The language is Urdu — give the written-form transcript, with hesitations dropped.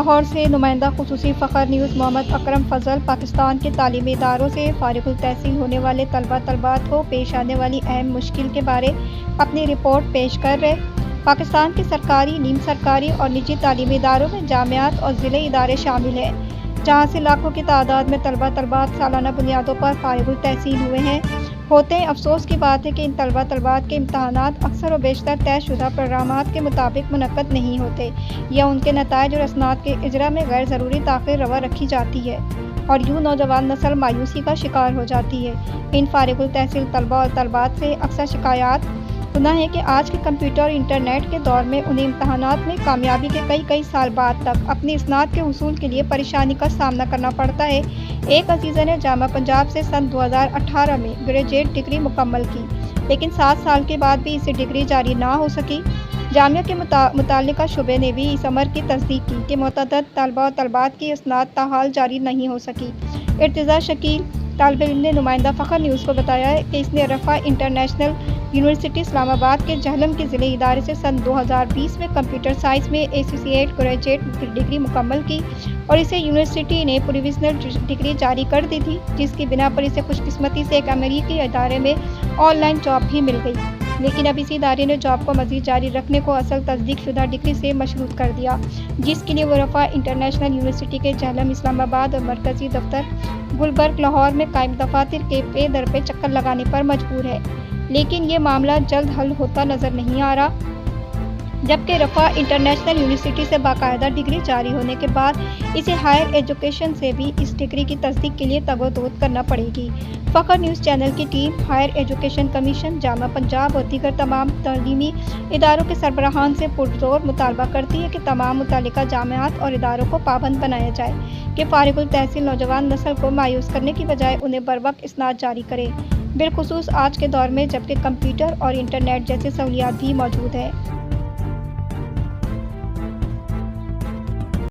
لاہور سے نمائندہ خصوصی فخر نیوز محمد اکرم فضل پاکستان کے تعلیمی اداروں سے فارغ التحصیل ہونے والے طلبہ طالبات کو پیش آنے والی اہم مشکل کے بارے اپنی رپورٹ پیش کر رہے۔ پاکستان کے سرکاری، نیم سرکاری اور نجی تعلیمی اداروں میں جامعات اور ضلعی ادارے شامل ہیں، جہاں سے لاکھوں کی تعداد میں طلبہ طالبات سالانہ بنیادوں پر فارغ التحصیل ہوئے ہیں۔ افسوس کی بات ہے کہ ان طلبہ طالبات کے امتحانات اکثر و بیشتر طے شدہ پروگرامات کے مطابق منعقد نہیں ہوتے، یا ان کے نتائج اور اسناد کے اجرا میں غیر ضروری تاخیر روا رکھی جاتی ہے، اور یوں نوجوان نسل مایوسی کا شکار ہو جاتی ہے۔ ان فارغ التحصیل طلبہ اور طالبات سے اکثر شکایات سنا ہے کہ آج کے کمپیوٹر اور انٹرنیٹ کے دور میں انہیں امتحانات میں کامیابی کے کئی سال بعد تک اپنی اسناد کے حصول کے لیے پریشانی کا سامنا کرنا پڑتا ہے۔ ایک عزیزہ نے جامعہ پنجاب سے سن 2018 میں گریجویٹ ڈگری مکمل کی، لیکن 7 سال کے بعد بھی اسے ڈگری جاری نہ ہو سکی۔ جامعہ کے متعلقہ شعبے نے بھی اس امر کی تصدیق کی کہ متعدد طلبہ و طالبات کی اسناد تاحال جاری نہیں ہو سکی۔ ارتضیٰ شکیل طالب علم نے نمائندہ فخر نیوز کو بتایا کہ اس نے رفاع انٹرنیشنل یونیورسٹی اسلام آباد کے جہلم کے ضلعی ادارے سے سن 2020 میں کمپیوٹر سائنس میں ایسوسی ایٹ گریجویٹ ڈگری مکمل کی، اور اسے یونیورسٹی نے پروویژنل ڈگری جاری کر دی تھی، جس کی بنا پر اسے خوش قسمتی سے ایک امریکی ادارے میں آن لائن جاب بھی مل گئی، لیکن اب اسی ادارے نے جاب کو مزید جاری رکھنے کو اصل تصدیق شدہ ڈگری سے مشروط کر دیا، جس کے لیے وہ رفاع انٹرنیشنل یونیورسٹی کے جہلم اسلام آباد اور مرکزی دفتر گلبرگ لاہور میں قائم دفاتر کے پے در پہ چکر لگانے پر مجبور ہے۔ لیکن یہ معاملہ جلد حل ہوتا نظر نہیں آ رہا، جبکہ رفاع انٹرنیشنل یونیورسٹی سے باقاعدہ ڈگری جاری ہونے کے بعد اسے ہائر ایجوکیشن سے بھی اس ڈگری کی تصدیق کے لیے تگ و دو کرنا پڑے گی۔ فخر نیوز چینل کی ٹیم ہائر ایجوکیشن کمیشن، جامعہ پنجاب اور دیگر تمام تعلیمی اداروں کے سربراہان سے پرزور مطالبہ کرتی ہے کہ تمام متعلقہ جامعات اور اداروں کو پابند بنایا جائے کہ فارغ التحصیل نوجوان نسل کو مایوس کرنے کی بجائے انہیں بروقت اسناد جاری کرے، بالخصوص آج کے دور میں جبکہ کمپیوٹر اور انٹرنیٹ جیسی سہولیات بھی موجود ہیں۔